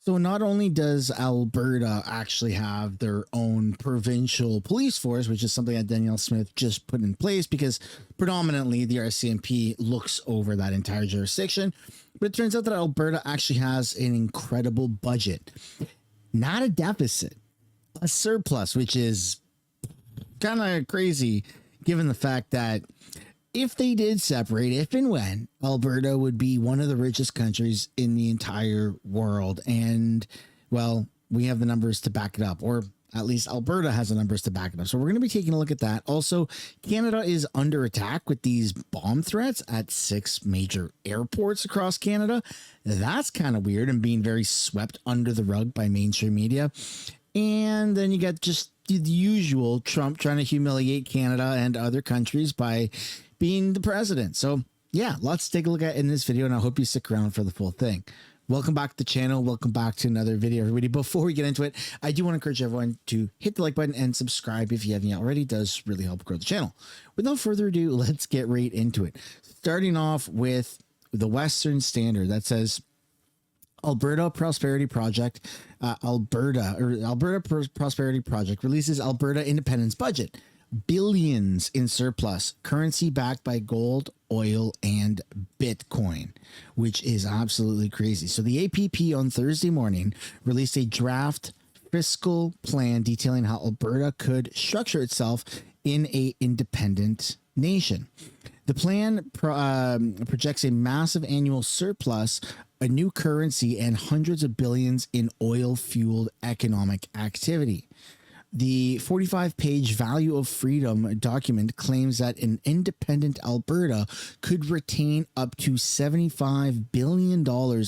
So not only does Alberta actually have their own provincial police force, which is something that Danielle Smith just put in place because predominantly the RCMP looks over that entire jurisdiction, but it turns out that Alberta actually has an incredible budget, not a deficit, a surplus, which is kind of crazy given the fact that if they did separate, if and when, Alberta would be one of the richest countries in the entire world. And, well, we have the numbers to back it up, or at least Alberta has the numbers to back it up. So we're going to be taking a look at that. Also, Canada is under attack with these bomb threats at 6 major airports across Canada. That's kind of weird and being very swept under the rug by mainstream media. And then you got just the usual Trump trying to humiliate Canada and other countries by being the president. So yeah, lots to take a look at in this video, and I hope you stick around for the full thing. Welcome back to the channel. Welcome back to another video, everybody. Before we get into it, I do want to encourage everyone to hit the like button and subscribe if you haven't yet already. It does really help grow the channel. Without further ado, let's get right into it. Starting off with the Western Standard that says Alberta Prosperity Project, Alberta Prosperity Project releases Alberta independence budget. Billions in surplus, currency backed by gold, oil, and Bitcoin, which is absolutely crazy. So the APP on Thursday morning released a draft fiscal plan detailing how Alberta could structure itself in a independent nation. The plan projects a massive annual surplus, a new currency, and hundreds of billions in oil-fueled economic activity. The 45-page Value of Freedom document claims that an independent Alberta could retain up to $75 billion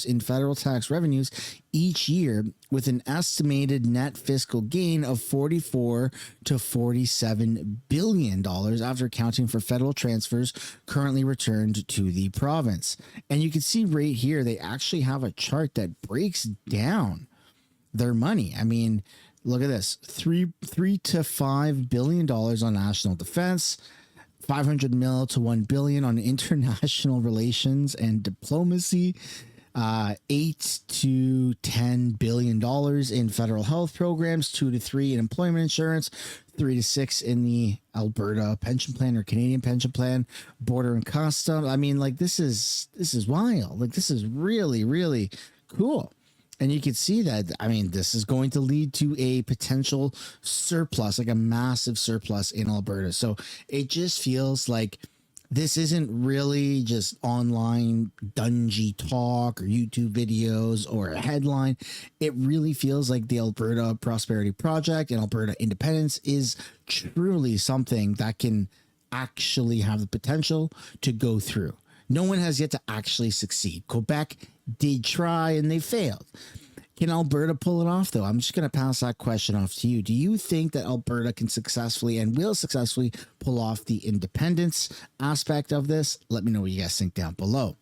in federal tax revenues each year, with an estimated net fiscal gain of $44 to $47 billion after accounting for federal transfers currently returned to the province. And you can see right here, they actually have a chart that breaks down their money. I mean, look at this, $3 to $5 billion on national defense, 500 mil to 1 billion on international relations and diplomacy, 8 to 10 billion dollars in federal health programs, 2 to 3 in employment insurance, 3 to 6 in the Alberta pension plan or Canadian pension plan, border and customs. I mean, like, this is wild. Like, this is really, really cool. And you can see that, I mean, this is going to lead to a potential surplus, like a massive surplus in Alberta. So it just feels like this isn't really just online dungy talk or YouTube videos or a headline. It really feels like the Alberta Prosperity Project and Alberta Independence is truly something that can actually have the potential to go through. No one has yet to actually succeed. Quebec did try and they failed. Can Alberta pull it off, though? I'm just going to pass that question off to you. Do you think that Alberta can successfully and will successfully pull off the independence aspect of this? Let me know what you guys think down below.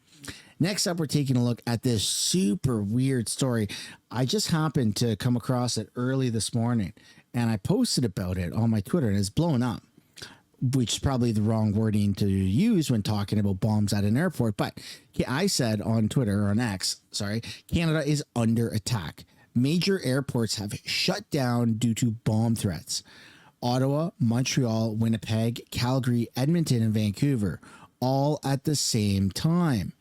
Next up, we're taking a look at this super weird story. I just happened to come across it early this morning, and I posted about it on my Twitter, and it's blown up, which is probably the wrong wording to use when talking about bombs at an airport. But I said on Twitter, or on X, sorry, Canada is under attack. Major airports have shut down due to bomb threats. Ottawa, Montreal, Winnipeg, Calgary, Edmonton, and Vancouver, all at the same time.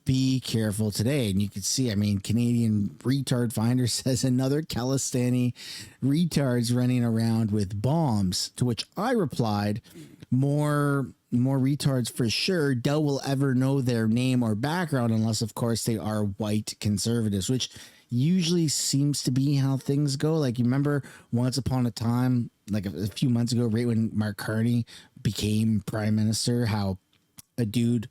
Be careful today. And you can see, I mean, Canadian Retard Finder says another Kalistani retards running around with bombs, to which I replied, more retards for sure. Doubt we'll ever know their name or background unless, of course, they are white conservatives, which usually seems to be how things go. Like, you remember once upon a time, like a few months ago, right when Mark Carney became prime minister, how a dude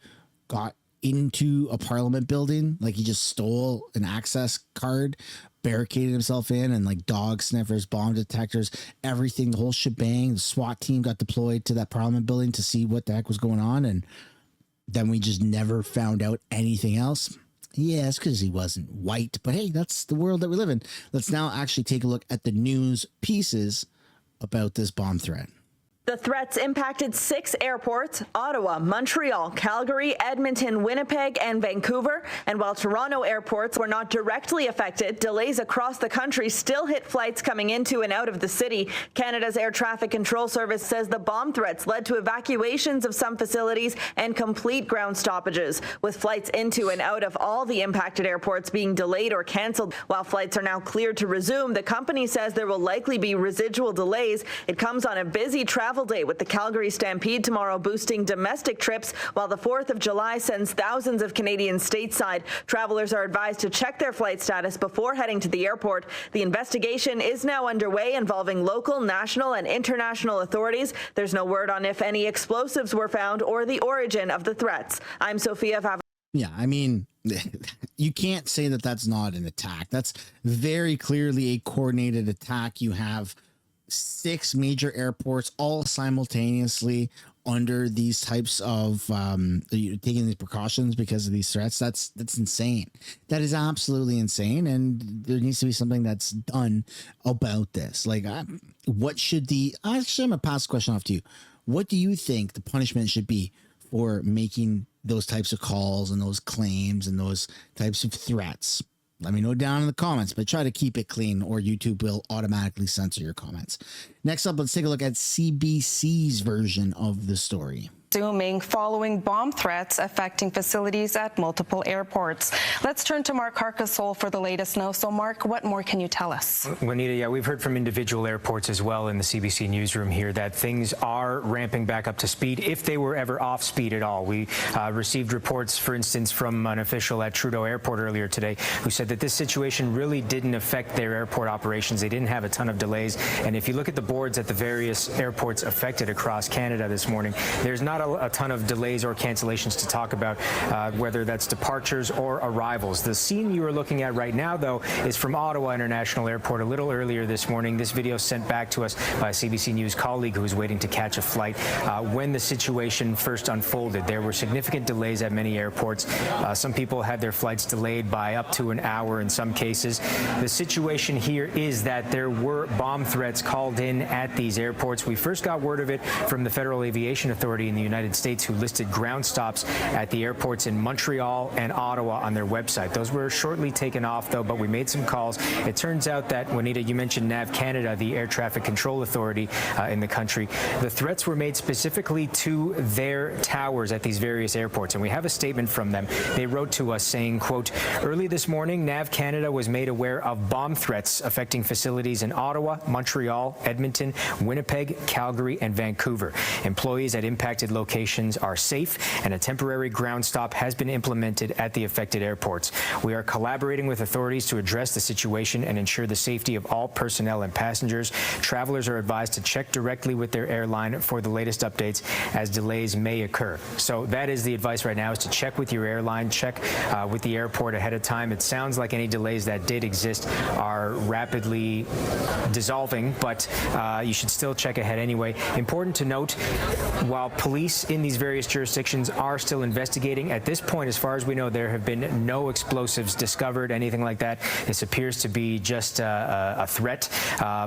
got into a parliament building, like he just stole an access card, barricaded himself in, and like dog sniffers, bomb detectors, everything, the whole shebang. The SWAT team got deployed to that parliament building to see what the heck was going on, and then we just never found out anything else. Yeah, it's because he wasn't white, but hey, that's the world that we live in. Let's now actually take a look at the news pieces about this bomb threat. The threats impacted 6 airports: Ottawa, Montreal, Calgary, Edmonton, Winnipeg, and Vancouver. And while Toronto airports were not directly affected, delays across the country still hit flights coming into and out of the city. Canada's Air Traffic Control Service says the bomb threats led to evacuations of some facilities and complete ground stoppages, with flights into and out of all the impacted airports being delayed or canceled. While flights are now cleared to resume, the company says there will likely be residual delays. It comes on a busy travel day with the Calgary Stampede tomorrow boosting domestic trips, while the 4th of July sends thousands of Canadians stateside. Travelers are advised to check their flight status before heading to the airport. The investigation is now underway, involving local, national, and international authorities. There's no word on if any explosives were found or the origin of the threats. I'm Sophia Fav. Yeah, I mean, you can't say that that's not an attack. That's very clearly a coordinated attack. You have 6 major airports all simultaneously under these types of taking these precautions because of these threats. That's insane. That is absolutely insane, and there needs to be something that's done about this. Like, what should actually, I'm gonna pass the question off to you. What do you think the punishment should be for making those types of calls and those claims and those types of threats? Let me know down in the comments, but try to keep it clean or YouTube will automatically censor your comments. Next up, let's take a look at CBC's version of the story. Resuming following bomb threats affecting facilities at multiple airports. Let's turn to Mark Harkisol for the latest now. So, Mark, what more can you tell us? Juanita, yeah, we've heard from individual airports as well in the CBC newsroom here that things are ramping back up to speed, if they were ever off speed at all. We received reports, for instance, from an official at Trudeau Airport earlier today who said that this situation really didn't affect their airport operations. They didn't have a ton of delays. And if you look at the boards at the various airports affected across Canada this morning, there's not a ton of delays or cancellations to talk about, whether that's departures or arrivals. The scene you are looking at right now, though, is from Ottawa International Airport a little earlier this morning. This video sent back to us by a CBC News colleague who was waiting to catch a flight. When the situation first unfolded, there were significant delays at many airports. Some people had their flights delayed by up to an hour in some cases. The situation here is that there were bomb threats called in at these airports. We first got word of it from the Federal Aviation Authority in the United States, who listed ground stops at the airports in Montreal and Ottawa on their website. Those were shortly taken off, though, but we made some calls. It turns out that, Juanita, you mentioned NAV Canada, the Air Traffic Control Authority in the country. The threats were made specifically to their towers at these various airports, and we have a statement from them. They wrote to us saying, quote, "Early this morning, NAV Canada was made aware of bomb threats affecting facilities in Ottawa, Montreal, Edmonton, Winnipeg, Calgary, and Vancouver. Employees at impacted locations are safe, and a temporary ground stop has been implemented at the affected airports. We are collaborating with authorities to address the situation and ensure the safety of all personnel and passengers. Travelers are advised to check directly with their airline for the latest updates, as delays may occur." So that is the advice right now, is to check with your airline, check with the airport ahead of time. It sounds like any delays that did exist are rapidly dissolving, but you should still check ahead anyway. Important to note, while police in these various jurisdictions are still investigating, at this point, as far as we know, there have been no explosives discovered, anything like that. This appears to be just a threat.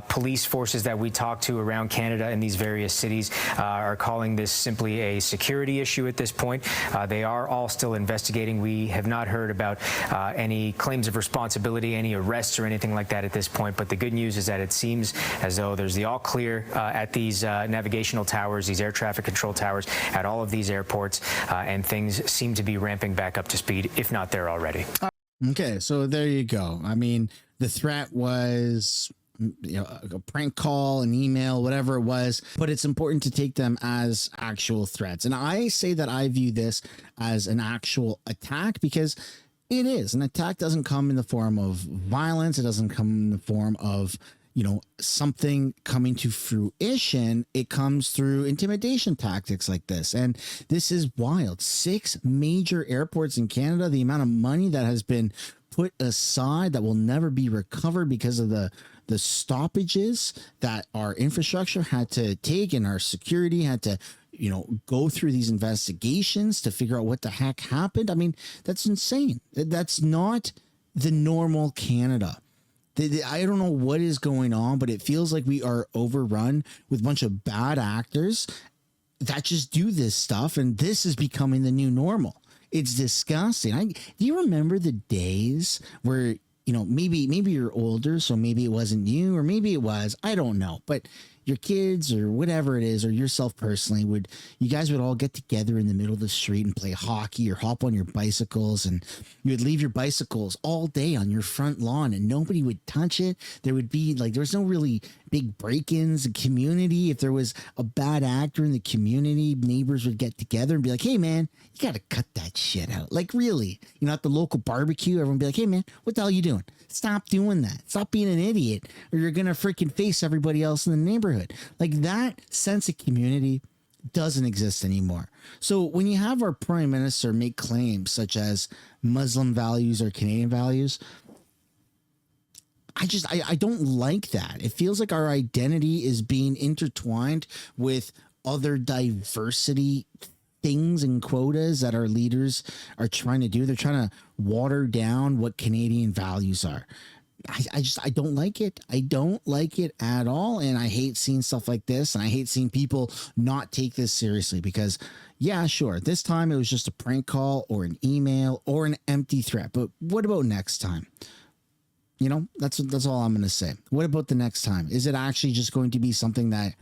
Police forces that we talk to around Canada in these various cities are calling this simply a security issue at this point. They are all still investigating. We have not heard about any claims of responsibility, any arrests or anything like that at this point. But the good news is that it seems as though there's the all clear at these navigational towers, these air traffic control towers at all of these airports, and things seem to be ramping back up to speed, if not there already. Okay, so there you go. I mean, the threat was, you know, a prank call, an email, whatever it was, but it's important to take them as actual threats. And I say that I view this as an actual attack, because it is. An attack doesn't come in the form of violence. It doesn't come in the form of, you know, something coming to fruition. It comes through intimidation tactics like this. And this is wild. 6 major airports in Canada, the amount of money that has been put aside that will never be recovered because of the stoppages that our infrastructure had to take, and our security had to, you know, go through these investigations to figure out what the heck happened. I mean, that's insane. That's not the normal Canada. I don't know what is going on, but it feels like we are overrun with a bunch of bad actors that just do this stuff, and this is becoming the new normal. It's disgusting. Do you remember the days where, you know, maybe you're older, so maybe it wasn't you, or maybe it was, I don't know, but your kids or whatever it is, or yourself personally, you guys would all get together in the middle of the street and play hockey or hop on your bicycles, and you would leave your bicycles all day on your front lawn and nobody would touch it. There would be there was no really big break-ins in community. If there was a bad actor in the community, neighbors would get together and be like, hey man, you got to cut that shit out. Like, really, you know, at the local barbecue, everyone would be like, hey man, what the hell are you doing? Stop doing that. Stop being an idiot, or you're going to freaking face everybody else in the neighborhood. Like, that sense of community doesn't exist anymore. So when you have our prime minister make claims such as Muslim values or Canadian values, I don't like that. It feels like our identity is being intertwined with other diversity things and quotas that our leaders are trying to do. They're trying to water down what Canadian values are. I don't like it. I don't like it at all. And I hate seeing stuff like this. And I hate seeing people not take this seriously, because yeah, sure, this time it was just a prank call or an email or an empty threat. But what about next time? You know, that's all I'm going to say. What about the next time? Is it actually just going to be something that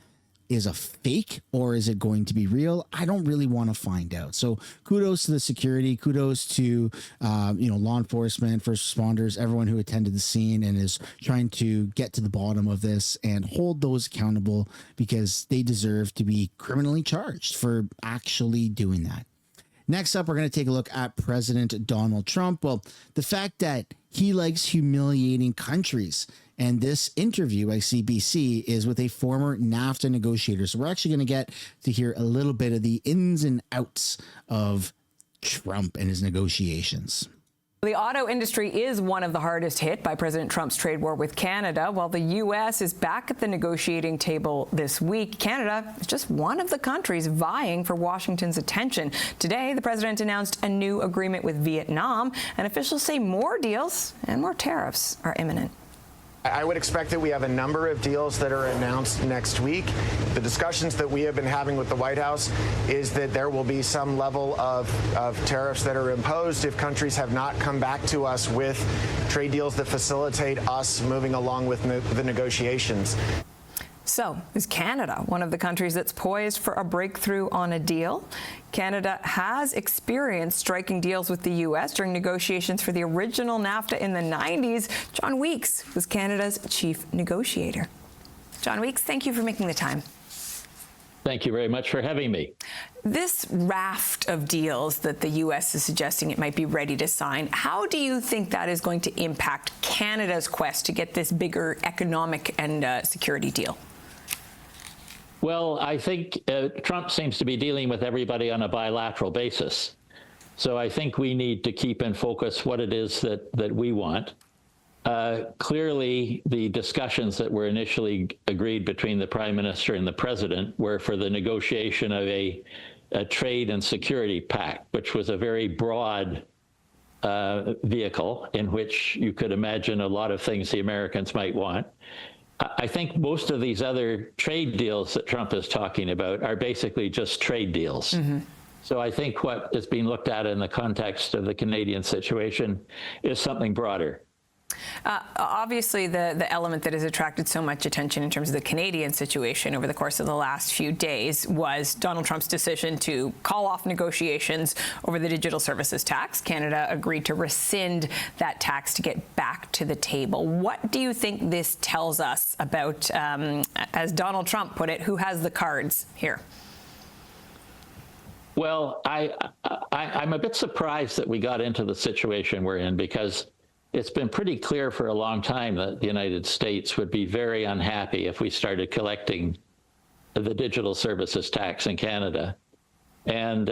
is a fake, or is it going to be real? I don't really want to find out. So kudos to the security, kudos to, law enforcement, first responders, everyone who attended the scene and is trying to get to the bottom of this and hold those accountable, because they deserve to be criminally charged for actually doing that. Next up, we're going to take a look at President Donald Trump. Well, the fact that he likes humiliating countries. And this interview by CBC is with a former NAFTA negotiator. So we're actually going to get to hear a little bit of the ins and outs of Trump and his negotiations. The auto industry is one of the hardest hit by President Trump's trade war with Canada. While the U.S. is back at the negotiating table this week, Canada is just one of the countries vying for Washington's attention. Today, the president announced a new agreement with Vietnam, and officials say more deals and more tariffs are imminent. I would expect that we have a number of deals that are announced next week. The discussions that we have been having with the White House is that there will be some level of tariffs that are imposed if countries have not come back to us with trade deals that facilitate us moving along with the negotiations. So, is Canada one of the countries that's poised for a breakthrough on a deal? Canada has experienced striking deals with the U.S. during negotiations for the original NAFTA in the 90s. John Weeks was Canada's chief negotiator. John Weeks, thank you for making the time. Thank you very much for having me. This raft of deals that the U.S. is suggesting it might be ready to sign, how do you think that is going to impact Canada's quest to get this bigger economic and security deal? Well, I think Trump seems to be dealing with everybody on a bilateral basis. So I think we need to keep in focus what it is that we want. Clearly, the discussions that were initially agreed between the Prime Minister and the President were for the negotiation of a trade and security pact, which was a very broad vehicle in which you could imagine a lot of things the Americans might want. I think most of these other trade deals that Trump is talking about are basically just trade deals. Mm-hmm. So I think what is being looked at in the context of the Canadian situation is something broader. Obviously, the element that has attracted so much attention in terms of the Canadian situation over the course of the last few days was Donald Trump's decision to call off negotiations over the digital services tax. Canada agreed to rescind that tax to get back to the table. What do you think this tells us about, as Donald Trump put it, who has the cards here? Well, I'm a bit surprised that we got into the situation we're in, because it's been pretty clear for a long time that the United States would be very unhappy if we started collecting the digital services tax in Canada. And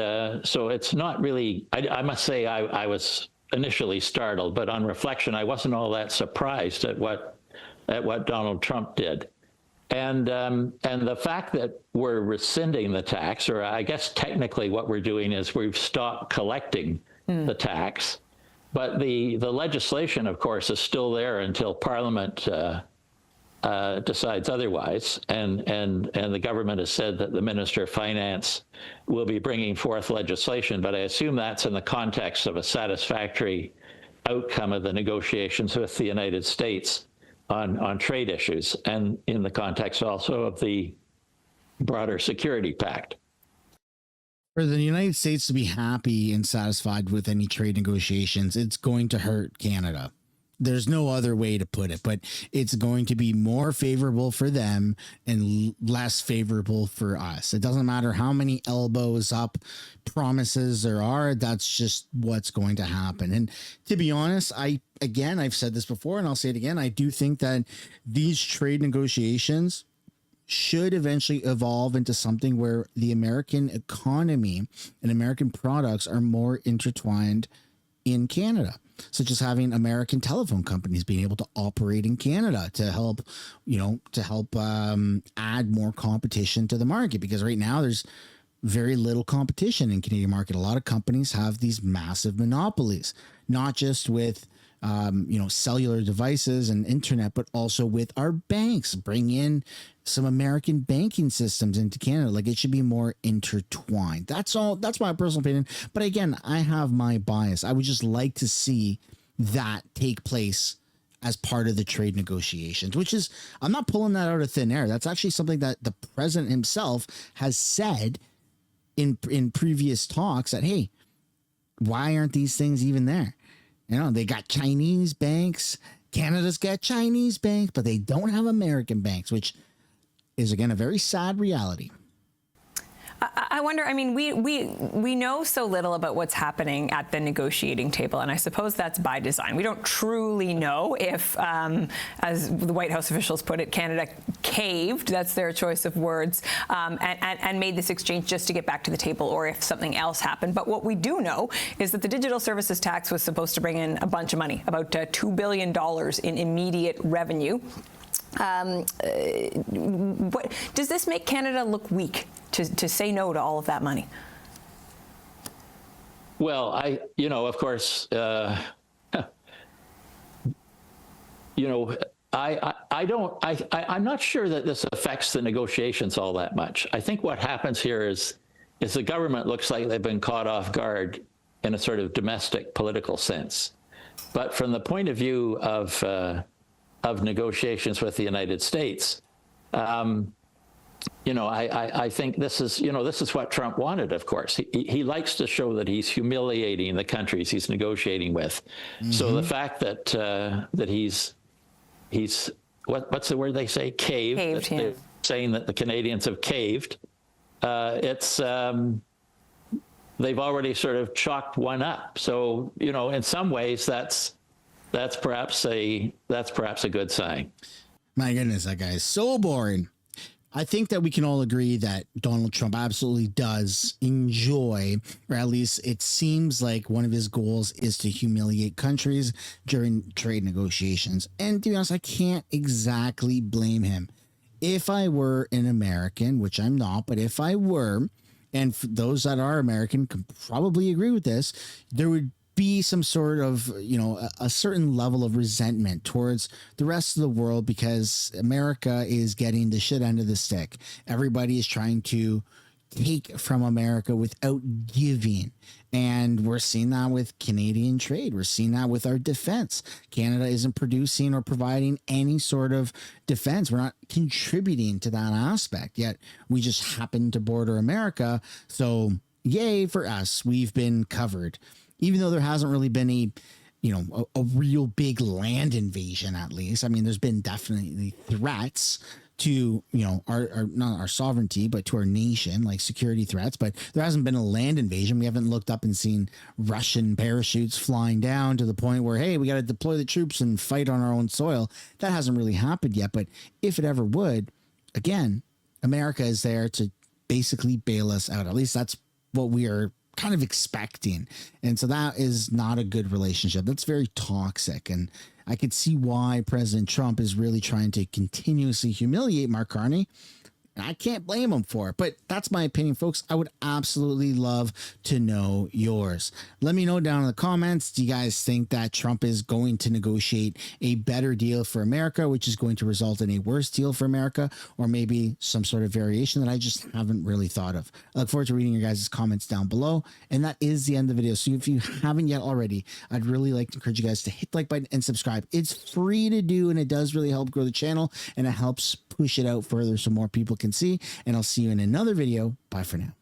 so it's not really, I must say I was initially startled, but on reflection, I wasn't all that surprised at what Donald Trump did. And the fact that we're rescinding the tax, or I guess technically what we're doing is we've stopped collecting the tax. But the legislation, of course, is still there until Parliament decides otherwise. And the government has said that the Minister of Finance will be bringing forth legislation, but I assume that's in the context of a satisfactory outcome of the negotiations with the United States on trade issues, and in the context also of the broader security pact. For the United States to be happy and satisfied with any trade negotiations, it's going to hurt Canada. There's no other way to put it, but it's going to be more favorable for them and less favorable for us. It doesn't matter how many elbows up promises there are. That's just what's going to happen. And to be honest, I've said this before and I'll say it again. I do think that these trade negotiations should eventually evolve into something where the American economy and American products are more intertwined in Canada, such as having American telephone companies being able to operate in Canada to help add more competition to the market. Because right now there's very little competition in Canadian market. A lot of companies have these massive monopolies, not just with cellular devices and internet, but also with our banks. Bring in some American banking systems into Canada. Like, it should be more intertwined. That's all. That's my personal opinion. But again, I have my bias. I would just like to see that take place as part of the trade negotiations, which is, I'm not pulling that out of thin air. That's actually something that the president himself has said in previous talks, that, hey, why aren't these things even there? You know, they got Chinese banks. Canada's got Chinese banks, but they don't have American banks, which is, again, a very sad reality. I wonder, I mean, we know so little about what's happening at the negotiating table, and I suppose that's by design. We don't truly know if, as the White House officials put it, Canada caved, that's their choice of words, and made this exchange just to get back to the table, or if something else happened. But what we do know is that the digital services tax was supposed to bring in a bunch of money, about $2 billion in immediate revenue. What, does this make Canada look weak to say no to all of that money? Well, of course, I'm not sure that this affects the negotiations all that much. I think what happens here is the government looks like they've been caught off guard in a sort of domestic political sense. But from the point of view of negotiations with the United States, I think this is what Trump wanted. Of course, he likes to show that he's humiliating the countries he's negotiating with. Mm-hmm. So the fact that he's what's the word they say? Caved. Yeah. They're saying that the Canadians have caved. They've already sort of chalked one up. So in some ways that's perhaps a good sign. My goodness, that guy is so boring. I think that we can all agree that Donald Trump absolutely does enjoy, or at least it seems like one of his goals is to humiliate countries during trade negotiations. And to be honest, I can't exactly blame him. If I were an American, which I'm not, but if I were, and for those that are American can probably agree with this, there would be some sort of, a certain level of resentment towards the rest of the world, because America is getting the shit end of the stick. Everybody is trying to take from America without giving. And we're seeing that with Canadian trade. We're seeing that with our defense. Canada isn't producing or providing any sort of defense. We're not contributing to that aspect, yet we just happen to border America. So yay for us. We've been covered. Even though there hasn't really been a real big land invasion, at least. I mean, there's been definitely threats to, our not our sovereignty, but to our nation, like security threats. But there hasn't been a land invasion. We haven't looked up and seen Russian parachutes flying down to the point where, hey, we got to deploy the troops and fight on our own soil. That hasn't really happened yet. But if it ever would, again, America is there to basically bail us out. At least that's what we are kind of expecting. And so that is not a good relationship. That's very toxic. And I could see why President Trump is really trying to continuously humiliate Mark Carney. And I can't blame them for it, but that's my opinion, folks. I would absolutely love to know yours. Let me know down in the comments. Do you guys think that Trump is going to negotiate a better deal for America, which is going to result in a worse deal for America, or maybe some sort of variation that I just haven't really thought of? I look forward to reading your guys' comments down below. And that is the end of the video. So if you haven't yet already, I'd really like to encourage you guys to hit the like button and subscribe. It's free to do, and it does really help grow the channel, and it helps push it out further so more people can see. And I'll see you in another video. Bye for now.